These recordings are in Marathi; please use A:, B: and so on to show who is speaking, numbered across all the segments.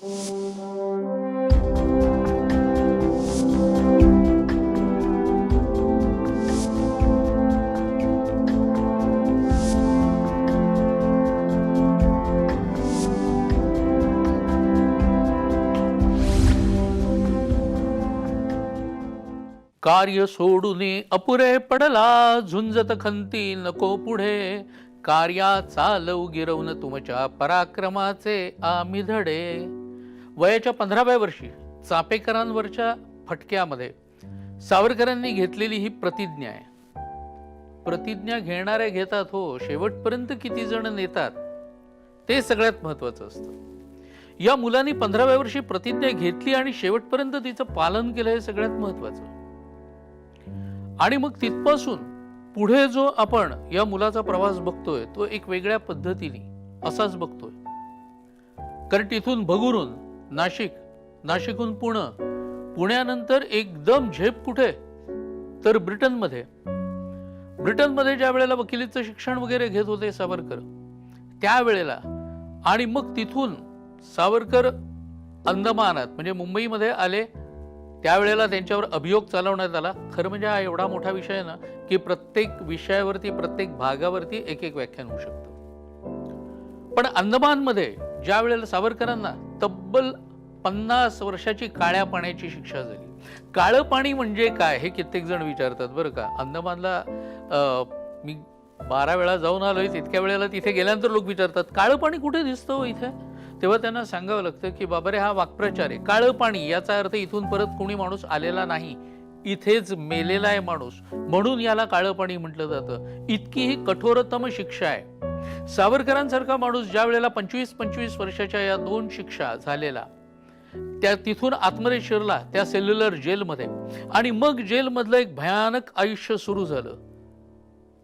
A: कार्य सोडून अपुरे पडला, झुंजत खंती नको पुढे. कार्या चालव गिरवून तुमच्या पराक्रमाचे आम्ही धडे. वयाच्या 15व्या वर्षी चापेकरांवरच्या फटक्यामध्ये सावरकरांनी घेतलेली ही प्रतिज्ञा आहे. प्रतिज्ञा घेणारे घेतात हो, शेवटपर्यंत किती जण नेतात ते सगळ्यात महत्वाचं असतं. या मुलांनी 15व्या वर्षी प्रतिज्ञा घेतली आणि शेवटपर्यंत तिचं पालन केलं, हे सगळ्यात महत्वाचं. आणि मग तिथपासून पुढे जो आपण या मुलाचा प्रवास बघतोय तो एक वेगळ्या पद्धतीने असाच बघतोय. कारण तिथून भगुरून नाशिक, नाशिकहून पुणे, पुण्यानंतर एकदम झेप कुठे तर ब्रिटनमध्ये. ब्रिटनमध्ये ज्या वेळेला वकिलीचं शिक्षण वगैरे घेत होते सावरकर त्यावेळेला, आणि मग तिथून सावरकर अंदमानात म्हणजे मुंबईमध्ये आले. त्यावेळेला त्यांच्यावर अभियोग चालवण्यात आला. खरं म्हणजे हा एवढा मोठा विषय आहे ना की प्रत्येक विषयावरती, प्रत्येक भागावरती एक एक व्याख्यान होऊ शकतं. पण अंदमानमध्ये ज्या वेळेला सावरकरांना तब्बल 50 वर्षाची काळ्या पाण्याची शिक्षा झाली. काळं पाणी म्हणजे काय हे कित्येक जण विचारतात बरं का. अंदमानला मी 12 वेळा जाऊन आलोय. तितक्या वेळेला तिथे गेल्यानंतर लोक विचारतात काळं पाणी कुठे दिसतं हो इथे. तेव्हा त्यांना सांगावं लागतं की बाबा रे, हा वाक्प्रचार आहे. काळं पाणी याचा अर्थ इथून परत कोणी माणूस आलेला नाही, इथेच मेलेला आहे माणूस, म्हणून याला काळं पाणी म्हटलं जातं. इतकी ही कठोरतम शिक्षा आहे. सावरकरांसारखा माणूस ज्या वेळेला 25-25 वर्षाच्या या 2 शिक्षा झालेला, त्या तिथून आतमध्ये शिरला त्या सेल्युलर जेलमध्ये, आणि मग जेलमधलं एक भयानक आयुष्य सुरू झालं.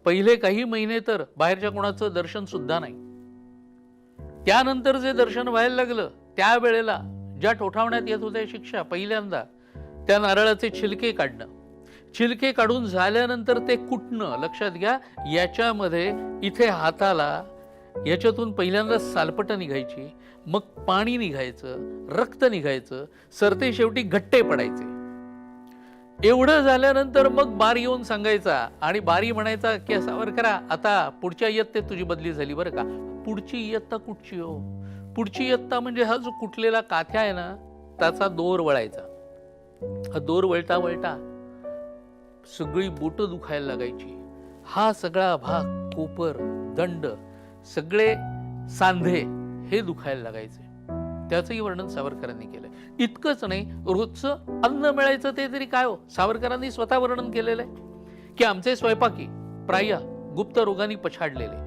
A: पहिले काही महिने तर बाहेरच्या कोणाचं दर्शन सुद्धा नाही. त्यानंतर जे दर्शन व्हायला लागलं त्यावेळेला ज्या ठोठावण्यात येत होत्या शिक्षा, पहिल्यांदा त्या नारळाचे छिलके काढणं. छिलके काढून झाल्यानंतर ते कुटणं. लक्षात घ्या, याच्यामध्ये इथे हाताला याच्यातून पहिल्यांदा सालपटं निघायची, मग पाणी निघायचं, रक्त निघायचं, सरते शेवटी गट्टे पडायचे. एवढं झाल्यानंतर मग बार येऊन सांगायचा, आणि बारी म्हणायचा की सावरकरा, आता पुढच्या इयत्तेत तुझी बदली झाली बरं का. पुढची इयत्ता कुठची हो? पुढची इयत्ता म्हणजे हा जो कुठलेला काथ्या आहे ना त्याचा दोर वळायचा. हा दोर वळता वळता सगळी बोट दुखायला लागायची. हा सगळा भाग, कोपर, दंड, सगळे सांधे हे दुखायला लागायचे. त्याचंही वर्णन सावरकरांनी केलंय. इतकंच नाही, रोजचं अन्न मिळायचं ते तरी काय हो. सावरकरांनी स्वतः वर्णन केलेलं आहे की आमचे स्वयंपाकी प्राय गुप्त रोगाने पछाडलेले,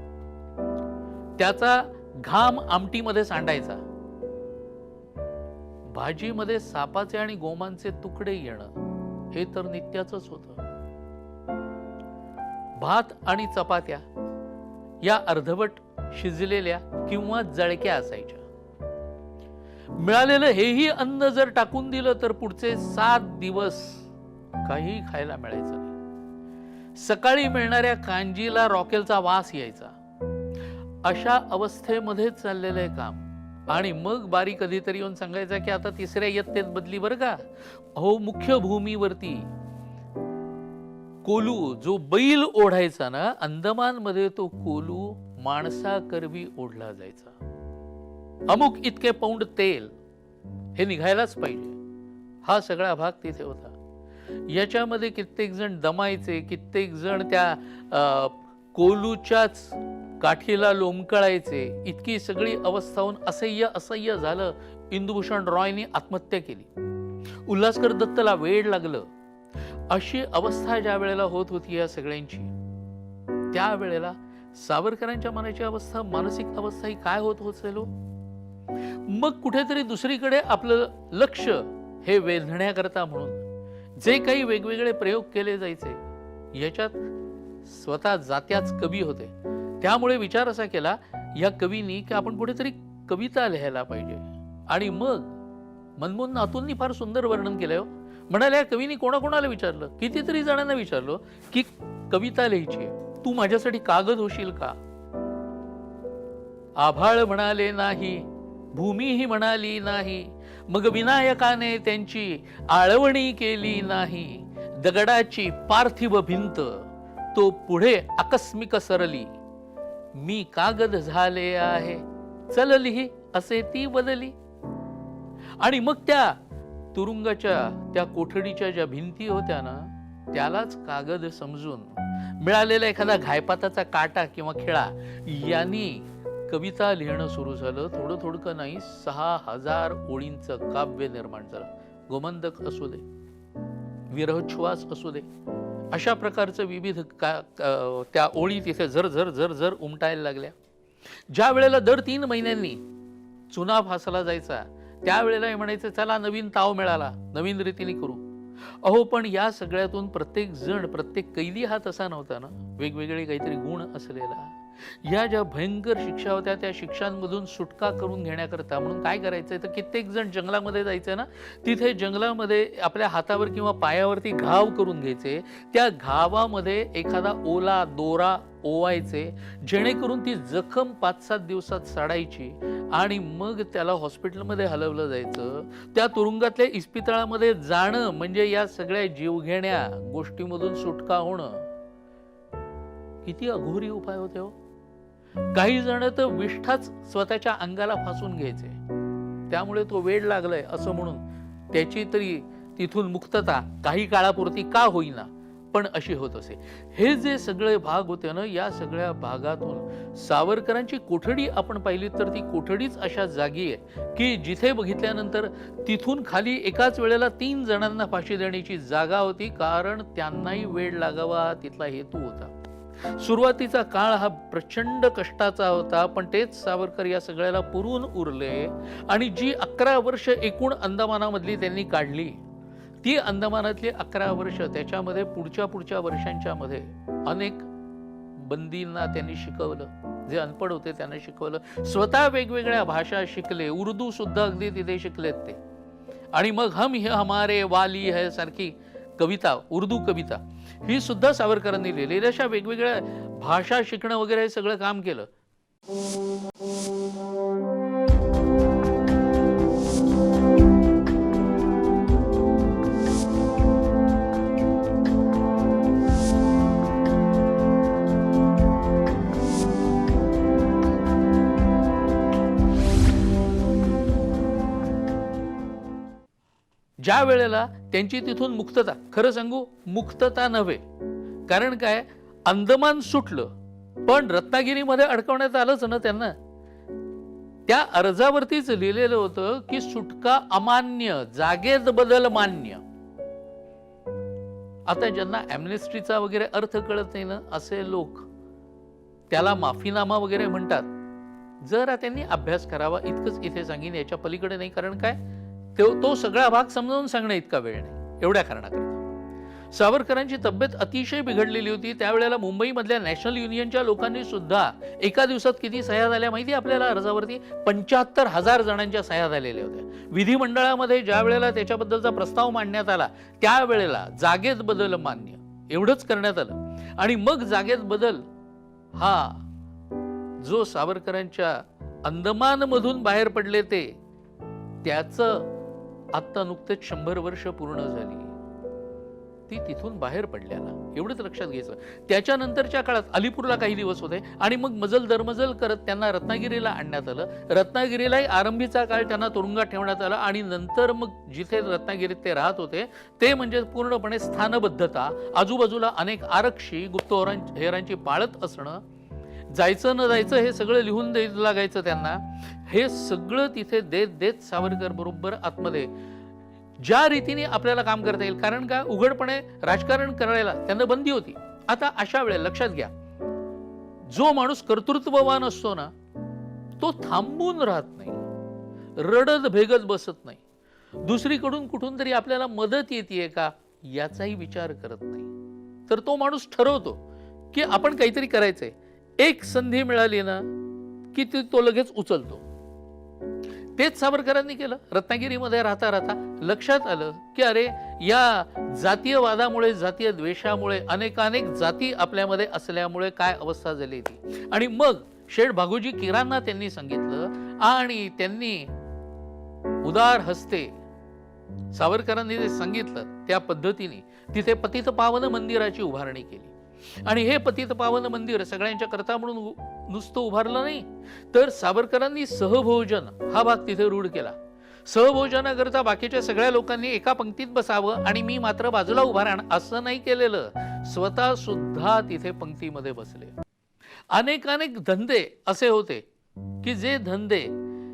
A: त्याचा घाम आमटीमध्ये सांडायचा. भाजीमध्ये सापाचे आणि गोमांचे तुकडे येणं हे तर नित्याचंच होतं. भात आणि चपात्या या अर्धवट शिजलेल्या किंवा जळक्या असायच्या. मिळालेलं हेही अन्न जर टाकून दिलं तर पुढचे 7 दिवस काही खायला मिळायचं नाही. सकाळी मिळणाऱ्या कांजीला रॉकेलचा वास यायचा. अशा अवस्थेमध्ये चाललेलं आहे काम. आणि मग बारी कधीतरी येऊन सांगायचा की आता 3ऱ्या इयत्तेत बदली बरं का. अहो, मुख्य भूमीवरती कोलू जो बैल ओढायचा ना, अंदमानमध्ये तो कोलू माणसाकरवी ओढला जायचा. अमुक इतके पौंड तेल हे निघायलाच पाहिजे. हा सगळा भाग तिथे होता. याच्यामध्ये कित्येक जण दमायचे, कित्येक जण त्या कोलूच्याच काठीला लोंबकळायचे. इतकी सगळी अवस्था होऊन असह्य असह्य झालं. इंदुभूषण रॉयनी आत्महत्या केली. उल्हासकर दत्तला वेड लागलं. अशी अवस्था ज्या वेळेला होत होती या सगळ्यांची, त्यावेळेला सावरकरांच्या मनाची अवस्था, मानसिक अवस्था ही काय होत असेल. मग कुठेतरी दुसरीकडे आपलं लक्ष हे वेधण्याकरता म्हणून जे काही वेगवेगळे प्रयोग केले जायचे, याच्यात स्वतः जात्याच कवी होते. त्यामुळे विचार असा केला या कवींनी की आपण कुठेतरी कविता लिहायला पाहिजे. आणि मग मनमोहन नातूंनी फार सुंदर वर्णन केलंय. म्हणाले या कवींनी कोणाकोणाला विचारलं, कितीतरी जणांना विचारलं की कविता लिहायची, तू माझ्यासाठी कागद होशील का. आभाळ म्हणाले नाही, भूमीही म्हणाली नाही. मग विनायकाने त्यांची आळवणी केली नाही. दगडाची पार्थिव भिंत तो पुढे आकस्मिक सरली. मी कागद झाले आहे चलली असे ती बदली. आणि मग त्या तुरुंगाच्या त्या कोठडीच्या ज्या भिंती होत्या ना, त्यालाच कागद समजून मिळालेला एखादा घायपाताचा काटा किंवा खिळा यांनी कविता लिहिणं सुरू झालं. थोडं थोडकं नाही, 6000 ओळींचं काव्य निर्माण झालं. गोमंतक असू दे, विरहश्वास असू दे, अशा प्रकारचं विविध त्या ओळी तिथे झर झर झर झर उमटायला लागल्या. ज्या वेळेला दर 3 महिन्यांनी चुना फासला जायचा, त्यावेळेला हे म्हणायचं चला नवीन ताव मिळाला, नवीन रीतीने करू. अहो पण या सगळ्यातून प्रत्येक जण, प्रत्येक कैदी हा तसा नव्हता ना, वेगवेगळे काहीतरी गुण असलेला. या ज्या भयंकर शिक्षा होत्या त्या शिक्षांमधून सुटका करून घेण्याकरता म्हणून काय करायचंय तर कित्येक जण जंगलामध्ये जायचं ना, तिथे जंगलामध्ये आपल्या हातावर किंवा पायावरती घाव करून घ्यायचे. त्या घावामध्ये एखादा ओला दोरा ओवायचे, जेणेकरून ती जखम 5-7 दिवसात सडायची आणि मग त्याला हॉस्पिटलमध्ये हलवलं जायचं. त्या तुरुंगातल्या इस्पितळामध्ये जाणं म्हणजे या सगळ्या जीवघेण्या गोष्टीमधून सुटका होणं. किती अघोरी उपाय होते हो. काही जण तर विष्ठाच स्वतःच्या अंगाला फासून घ्यायचे, त्यामुळे तो वेड लागलाय असं म्हणून त्याची तरी तिथून मुक्तता काही काळापुरती का होईना पण अशी होत असे. हे जे सगळे भाग होते ना, या सगळ्या भागातून सावरकरांची कोठडी आपण पाहिली तर ती कोठडीच अशा जागी आहे की जिथे बघितल्यानंतर तिथून खाली एकाच वेळेला 3 जणांना फाशी देण्याची जागा होती, कारण त्यांनाही वेड लागावा तिथला हेतू होता. सुरुवातीचा काळ हा प्रचंड कष्टाचा होता, पण तेच सावरकर या सगळ्याला पुरून उरले. आणि जी 11 वर्ष एकूण अंदमानामधली त्यांनी काढली, ती अंदमानातली 11 वर्ष त्याच्यामध्ये पुढच्या वर्षांच्या मध्ये अनेक बंदींना त्यांनी शिकवलं, जे अनपढ होते त्यांना शिकवलं. स्वतः वेगवेगळ्या भाषा शिकले, उर्दू सुद्धा अगदी तिथे शिकलेत ते. आणि मग हम हे हमारे वाली है सारखी कविता, उर्दू कविता ही सुद्धा सावरकरांनी लिहिलेली. अशा वेगवेगळ्या भाषा शिकणं वगैरे हे सगळं काम केलं. ज्या वेळेला त्यांची तिथून मुक्तता, खरं सांगू मुक्तता नव्हे, कारण काय अंदमान सुटलं पण रत्नागिरीमध्ये अडकवण्यात आलंच ना त्यांना. त्या अर्जावरतीच लिहिलेलं होतं की सुटका अमान्य, जागेत बदल मान्य. आता ज्यांना ॲम्नेस्टीचा वगैरे अर्थ कळत नाही ना, असे लोक त्याला माफीनामा वगैरे म्हणतात. जरा त्यांनी अभ्यास करावा इतकंच इथे सांगेन, याच्या पलीकडे नाही. कारण काय तो सगळा भाग समजावून सांगणं इतका वेळ नाही. एवढ्या कारणाकरता सावरकरांची तब्येत अतिशय बिघडलेली होती. त्यावेळेला मुंबईमधल्या नॅशनल युनियनच्या लोकांनी सुद्धा एका दिवसात किती सह्या झाल्या माहिती आपल्याला अर्जावरती? 75,000 जणांच्या सह्या झालेल्या होत्या. विधिमंडळामध्ये ज्या वेळेला त्याच्याबद्दलचा प्रस्ताव मांडण्यात आला त्यावेळेला जागेत बदल मान्य एवढंच करण्यात आलं. आणि मग जागेत बदल हा जो सावरकरांच्या अंदमान मधून बाहेर पडले ते, त्याचं आता नुकतेच 100 वर्ष पूर्ण झाली. ती तिथून बाहेर पडल्याला एवढंच लक्षात घ्यायचं. त्याच्यानंतरच्या काळात अलीपूरला काही दिवस होते आणि मग मजल दरमजल करत त्यांना रत्नागिरीला आणण्यात आलं. रत्नागिरीलाही आरंभीचा काळ त्यांना तुरुंगात ठेवण्यात आला आणि नंतर मग जिथे रत्नागिरीत ते राहत होते ते म्हणजे पूर्णपणे स्थानबद्धता, आजूबाजूला अनेक आरक्षी गुप्तहेरांची पाळत असणं, जायचं न जायचं हे सगळं लिहून द्यायला लागायचं त्यांना. हे सगळं तिथे देत देत सावरकर बरोबर आतमध्ये ज्या रीतीने आपल्याला काम करता येईल, कारण का उघडपणे राजकारण करायला त्यांना बंदी होती. आता अशा वेळेला लक्षात घ्या, जो माणूस कर्तृत्ववान असतो ना तो थांबून राहत नाही, रडत भेगत बसत नाही, दुसरीकडून कुठून तरी आपल्याला मदत येते का याचाही विचार करत नाही. तर तो माणूस ठरवतो की आपण काहीतरी करायचंय. एक संधी मिळाली ना की तो लगेच उचलतो. तेच सावरकरांनी केलं. रत्नागिरीमध्ये राहता राहता लक्षात आलं की अरे या जातीयवादामुळे, जातीय द्वेषामुळे अनेकानेक जाती आपल्यामध्ये असल्यामुळे काय अवस्था झाली ती. आणि मग शेठ भागोजी किरांना त्यांनी सांगितलं आणि त्यांनी उदार हस्ते सावरकरांनी जे सांगितलं त्या पद्धतीने तिथे पतित पावन मंदिराची उभारणी केली. आणि हे पतित पावन मंदिर सगळ्यांच्या करता म्हणून नुसतं उभारलं नाही, तर सावरकरांनी सहभोजन हा भाग तिथे रूढ केला. सहभोजनाकरता बाकीच्या सगळ्या लोकांनी एका पंक्तीत बसावं आणि मी मात्र बाजूला उभा राहणार असं नाही केलेलं. स्वतः सुद्धा तिथे पंक्तीमध्ये बसले. अनेक धंदे असे होते की जे धंदे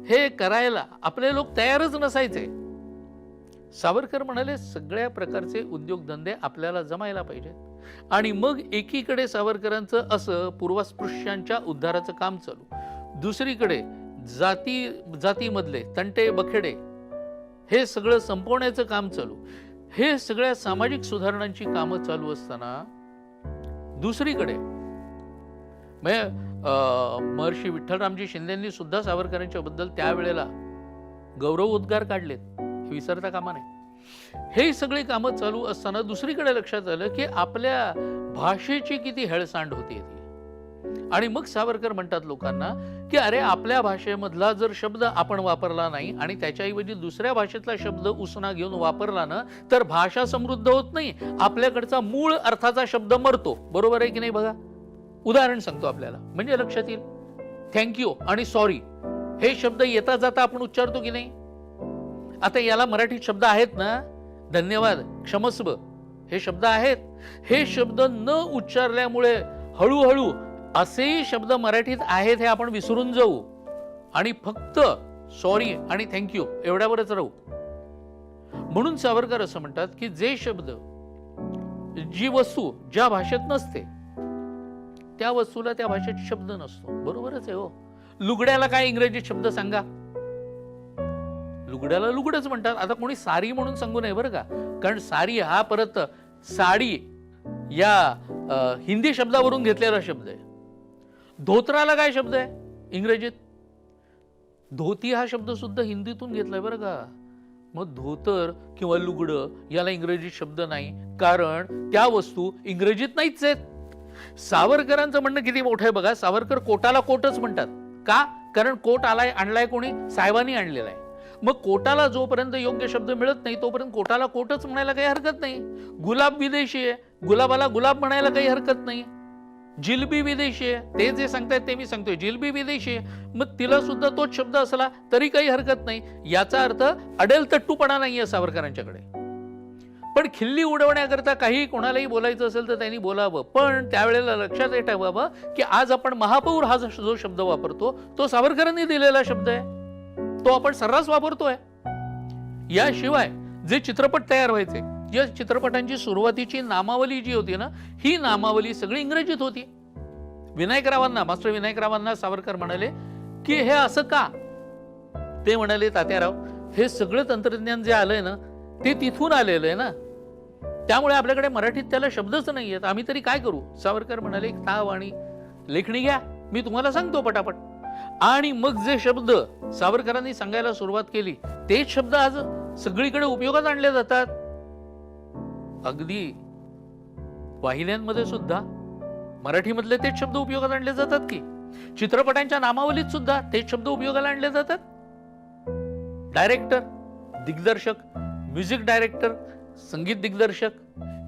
A: हे करायला आपले लोक तयारच नसायचे. सावरकर म्हणाले सगळ्या प्रकारचे उद्योगधंदे आपल्याला जमायला पाहिजेत. आणि मग एकीकडे सावरकरांचं असं पूर्वस्पृश्यांच्या उद्धाराचं काम चालू, दुसरीकडे जातीमधले तंटे बखेडे हे सगळं संपवण्याचं काम चालू. हे सगळ्या सामाजिक सुधारणांची कामं चालू असताना दुसरीकडे महर्षी विठ्ठलरामजी शिंदेंनी सुद्धा सावरकरांच्या बद्दल त्यावेळेला गौरव उद्गार काढलेत, विसरता कामा नये. हे सगळे कामं चालू असताना दुसरीकडे लक्षात आलं की आपल्या भाषेची किती हेळसांड होती. आणि मग सावरकर म्हणतात लोकांना की अरे आपल्या भाषेमधला जर शब्द आपण वापरला नाही आणि त्याच्याऐवजी दुसऱ्या भाषेतला शब्द उसना घेऊन वापरला ना तर भाषा समृद्ध होत नाही, आपल्याकडचा मूळ अर्थाचा शब्द मरतो. बरोबर आहे की नाही? बघा उदाहरण सांगतो आपल्याला म्हणजे लक्षात येईल. थँक्यू आणि सॉरी हे शब्द येता जाता आपण उच्चारतो की नाही? आता याला मराठीत शब्द आहेत ना, धन्यवाद, क्षमस्व हे शब्द आहेत. हे शब्द न उच्चारल्यामुळे हळूहळू असेही शब्द मराठीत आहेत हे आपण विसरून जाऊ आणि फक्त सॉरी आणि थँक्यू एवढ्यावरच राहू. म्हणून सावरकर असं म्हणतात की जे शब्द, जी वस्तू ज्या भाषेत नसते त्या वस्तूला त्या भाषेत शब्द नसतो. बरोबरच आहे हो. लुगड्याला काय इंग्रजीत शब्द सांगा? लुगड्याला लुगडच म्हणतात. आता कोणी सारी म्हणून सांगू नये बरं का, कारण सारी हा परत साडी या हिंदी शब्दावरून घेतलेला शब्द आहे. धोत्राला काय शब्द आहे इंग्रजीत? धोती हा शब्द सुद्धा हिंदीतून घेतलाय बरं का. मग धोतर किंवा लुगडं याला इंग्रजीत शब्द नाही, कारण त्या वस्तू इंग्रजीत नाहीच आहेत. सावरकरांचं म्हणणं किती मोठं आहे बघा. सावरकर कोटाला कोटच म्हणतात. का? कारण कोट आणलाय कोणी? साहेबांनी आणलेला आहे. मग कोटाला जोपर्यंत योग्य शब्द मिळत नाही तोपर्यंत कोटाला कोटच म्हणायला काही हरकत नाही. गुलाब विदेशी आहे, गुलाबाला गुलाब म्हणायला काही हरकत नाही. जिलबी विदेशी आहे, ते जे सांगतायत ते मी सांगतोय, जिलबी विदेशी आहे, मग तिला सुद्धा तोच शब्द असला तरी काही हरकत नाही. याचा अर्थ अडेल तट्टूपणा नाहीये सावरकरांच्याकडे. पण खिल्ली उडवण्याकरता काही कोणालाही बोलायचं असेल तर त्यांनी बोलावं. पण त्यावेळेला लक्षात ठेवावं की आज आपण महापौर हा जो शब्द वापरतो तो सावरकरांनी दिलेला शब्द आहे, तो आपण सर्रास वापरतोय. याशिवाय जे चित्रपट तयार व्हायचे, या चित्रपटांची सुरुवातीची नामावली जी होती ना, ही नामावली सगळी इंग्रजीत होती. विनायकरावांना, मास्टर विनायकरावांना सावरकर म्हणाले की हे असं का? ते म्हणाले तात्याराव, हे सगळं तंत्रज्ञान जे आलंय ना ते तिथून आलेलं आहे ना, त्यामुळे आपल्याकडे मराठीत त्याला शब्दच नाही आहेत, आम्ही तरी काय करू? सावरकर म्हणाले ताव आणि लेखणी घ्या, मी तुम्हाला सांगतो पटापट. आणि मग जे शब्द सावरकरांनी सांगायला सुरुवात केली तेच शब्द आज सगळीकडे उपयोगात आणले जातात. अगदी वाहिन्यांमध्ये सुद्धा मराठीमधले तेच शब्द उपयोगात आणले जातात की चित्रपटांच्या नामावलीत सुद्धा तेच शब्द उपयोगाला आणले जातात. डायरेक्टर, दिग्दर्शक, म्युझिक डायरेक्टर, संगीत दिग्दर्शक,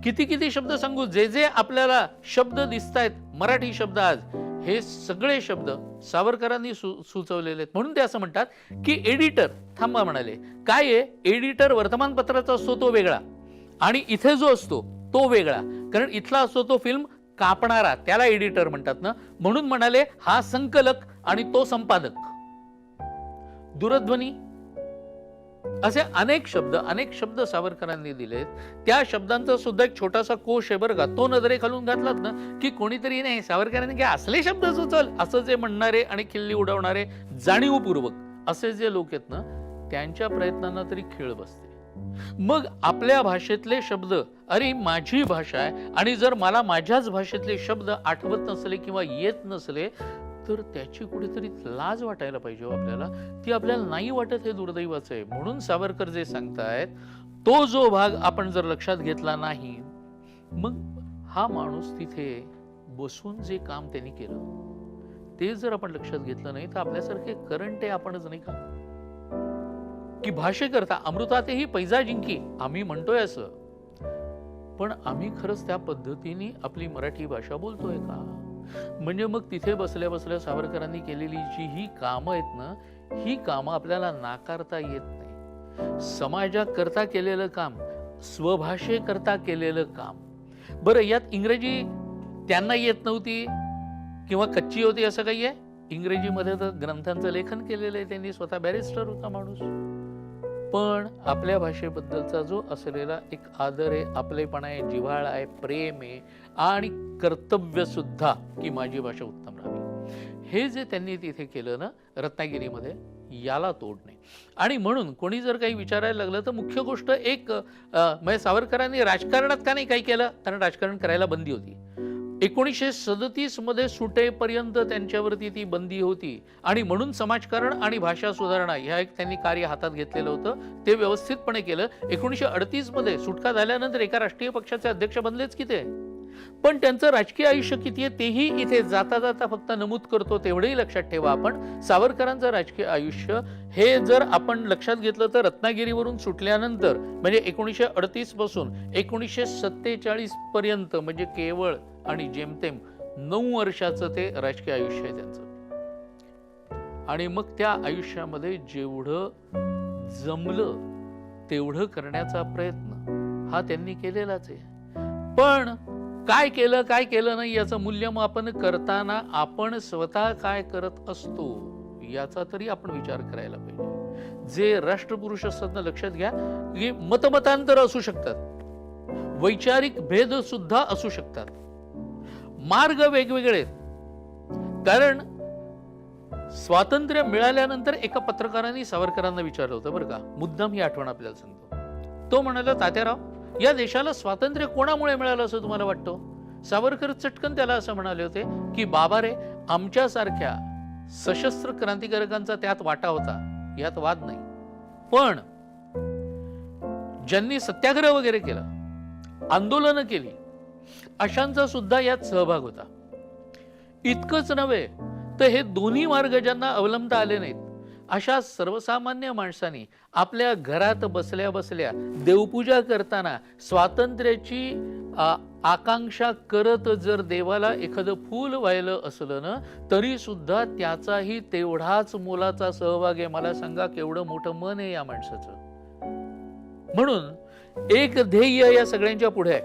A: किती शब्द सांगू, जे जे आपल्याला शब्द दिसतायत मराठी शब्द आज, हे सगळे शब्द सावरकरांनी सुचवलेले आहेत. म्हणून ते असं म्हणतात की एडिटर, थांबा म्हणाले, काय आहे एडिटर? वर्तमानपत्राचा असतो तो वेगळा आणि इथे जो असतो तो वेगळा, कारण इथला असतो तो फिल्म कापणारा, त्याला एडिटर म्हणतात ना. म्हणून म्हणाले हा संकलक आणि तो संपादक. दूरध्वनी, असे अनेक शब्द सावरकरांनी दिलेत. त्या शब्दांचा सुद्धा एक छोटासा कोश आहे बरं का. तो नजरे खालून घातलात ना की कोणीतरी नाही सावरकरांनी काय असले शब्द सुचवल असं जे म्हणणारे आणि खिल्ली उडवणारे जाणीवपूर्वक असे जे लोक आहेत ना, त्यांच्या प्रयत्नांना तरी खीळ बसते. मग आपल्या भाषेतले शब्द, अरे माझी भाषा आहे आणि जर मला माझ्याच भाषेतले शब्द आठवत नसले किंवा येत नसले तर त्याची कुठेतरी लाज वाटायला पाहिजे आपल्याला. ती आपल्याला नाही वाटत, हे दुर्दैवाचं आहे. म्हणून सावरकर जे सांगतायत तो जो भाग आपण जर लक्षात घेतला नाही, मग हा माणूस तिथे बसून जे काम त्यांनी केलं ते जर आपण लक्षात घेतलं नाही तर आपल्यासारखे करंट आहे आपणच, नाही का? की भाषेकरता अमृतातेही पैजा जिंकी आम्ही म्हणतोय असं, पण आम्ही खरंच त्या पद्धतीने आपली मराठी भाषा बोलतोय का? म्हणजे मग तिथे बसल्या बसल्या सावरकरांनी केलेली जी ही कामं आहेत ना, ही कामं आपल्याला नाकारता येत नाही. समाजाकरता केलेलं काम, स्वभाषेकरता केलेलं काम. बरं, यात इंग्रजी त्यांना येत नव्हती किंवा कच्ची होती असं काही आहे? इंग्रजीमध्ये तर ग्रंथांचं लेखन केलेलं आहे त्यांनी, स्वतः बॅरिस्टर होता माणूस. पण आपल्या भाषेबद्दलचा जो असलेला एक आदर आहे, आपलेपणा आहे, जिव्हाळा आहे, प्रेम आहे आणि कर्तव्य सुद्धा की माझी भाषा उत्तम राहावी, हे जे त्यांनी तिथे केलं ना रत्नागिरीमध्ये, याला तोड नाही. आणि म्हणून कोणी जर काही विचारायला लागलं तर मुख्य गोष्ट एक म्हणजे सावरकरांनी राजकारणात का नाही काही केलं, कारण राजकारण करायला बंदी होती. 1937 मध्ये सुटेपर्यंत त्यांच्यावरती ती बंदी होती आणि म्हणून समाजकारण आणि भाषा सुधारणा ह्या एक त्यांनी कार्य हातात घेतलेलं होतं, ते व्यवस्थितपणे केलं. 1938 मध्ये सुटका झाल्यानंतर एका राष्ट्रीय पक्षाचे अध्यक्ष बनलेच की ते, पण त्यांचं राजकीय आयुष्य किती आहे तेही इथे जाता जाता फक्त नमूद करतो, तेवढंही लक्षात ठेवा आपण. सावरकरांचं राजकीय आयुष्य हे जर आपण लक्षात घेतलं तर रत्नागिरीवरून सुटल्यानंतर म्हणजे 1938 पासून 1947 पर्यंत म्हणजे केवळ आणि जेमतेम 9 वर्षाचं ते राजकीय आयुष्य आहे त्यांचं. आणि मग त्या आयुष्यामध्ये जेवढं जमलं तेवढं करण्याचा प्रयत्न हा त्यांनी केलेलाच आहे. पण काय केलं काय केलं नाही याचं मूल्यमापन करताना आपण स्वतः काय करत असतो याचा तरी आपण विचार करायला पाहिजे. जे राष्ट्रपुरुष असतात ना, लक्षात घ्या की मतमतांतर असू शकतात, वैचारिक भेद सुद्धा असू शकतात, मार्ग वेगवेगळे. कारण स्वातंत्र्य मिळाल्यानंतर एका पत्रकारांनी सावरकरांना विचारलं होतं बरं का, मुद्दाम ही आठवण आपल्याला सांगतो. तो म्हणाला, तात्याराव, या देशाला स्वातंत्र्य कोणामुळे मिळालं असं तुम्हाला वाटतं? सावरकर चटकन त्याला असं म्हणाले होते की बाबा रे, आमच्यासारख्या सशस्त्र क्रांतिकारकांचा त्यात वाटा होता, यात वाद नाही. पण ज्यांनी सत्याग्रह वगैरे केला, आंदोलनं केली, अशांचा सुद्धा यात सहभाग होता. इतकंच नव्हे तर हे दोन्ही मार्ग ज्यांना अवलंबता आले नाहीत, अशा सर्वसामान्य माणसांनी आपल्या घरात बसल्या बसल्या देवपूजा करताना स्वातंत्र्याची आकांक्षा करत जर देवाला एखादं फूल वाहिलं असलं ना, तरी सुद्धा त्याचाही तेवढाच मोलाचा सहभाग आहे. मला सांगा, केवढं मोठं मन आहे या माणसाचं. म्हणून एक ध्येय या सगळ्यांच्या पुढे आहे,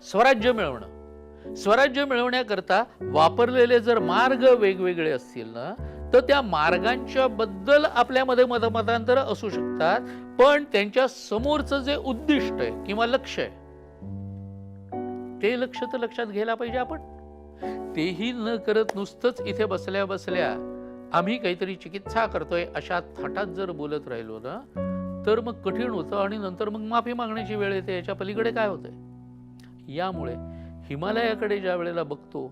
A: स्वराज्य मिळवणं. स्वराज्य मिळवण्याकरता वापरलेले जर मार्ग वेगवेगळे असतील ना, तर त्या मार्गांच्या बद्दल आपल्यामध्ये मतमतांतर असू शकतात, पण त्यांच्या समोरचं जे उद्दिष्ट आहे किंवा लक्ष आहे ते लक्ष तर लक्षात घ्यायला पाहिजे आपण. तेही न करत नुसतंच इथे बसल्या बसल्या आम्ही काहीतरी चिकित्सा करतोय अशा थाटात जर बोलत राहिलो ना, तर मग कठीण होतं आणि नंतर मग माफी मागण्याची वेळ येते. याच्या पलीकडे काय होतंय? यामुळे हिमालयाकडे ज्या वेळेला बघतो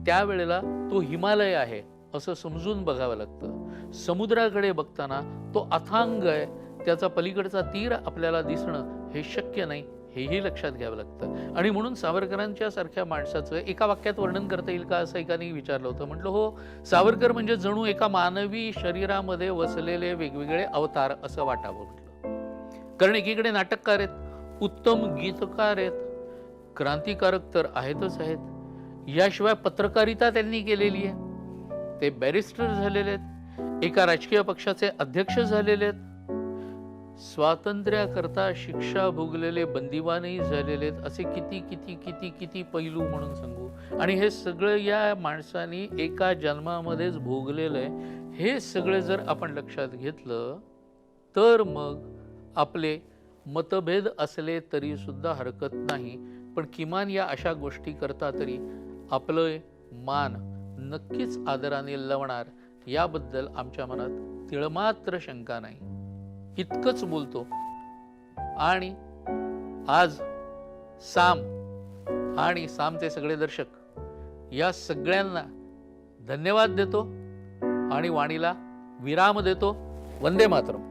A: त्यावेळेला तो हिमालय आहे असं समजून बघावं लागतं. समुद्राकडे बघताना तो अथांग आहे, त्याचा पलीकडचा तीर आपल्याला दिसणं हे शक्य नाही, हेही लक्षात घ्यावं लागतं. आणि म्हणून सावरकरांच्या सारख्या माणसाचं एका वाक्यात वर्णन करता येईल का असं एकाने विचारलं होतं. म्हटलं हो, सावरकर म्हणजे जणू एका मानवी शरीरामध्ये वसलेले वेगवेगळे अवतार असं वाटावं म्हटलं. कारण एकीकडे नाटककार आहेत, उत्तम गीतकार आहेत, क्रांतिकारक तर आहेतच आहेत, याशिवाय पत्रकारिता त्यांनी केलेली आहे, ते बॅरिस्टर झालेले आहेत, एका राजकीय पक्षाचे अध्यक्ष झालेले आहेत, स्वातंत्र्याकरता शिक्षा भोगलेले बंदिवानही झालेले आहेत. असे किती किती किती किती पैलू म्हणून सांगू. आणि हे सगळं या माणसाने एका जन्मामध्येच भोगलेलं आहे. हे सगळं जर आपण लक्षात घेतलं तर मग आपले मतभेद असले तरी सुद्धा हरकत नाही, पण किमान या अशा गोष्टी करता तरी आपलं मान नक्कीच आदराने लवणार याबद्दल आमच्या मनात तिळमात्र शंका नाही. इतकंच बोलतो आणि आज साम आणि सामचे सगळे दर्शक या सगळ्यांना धन्यवाद देतो आणि वाणीला विराम देतो. वंदे मातरम.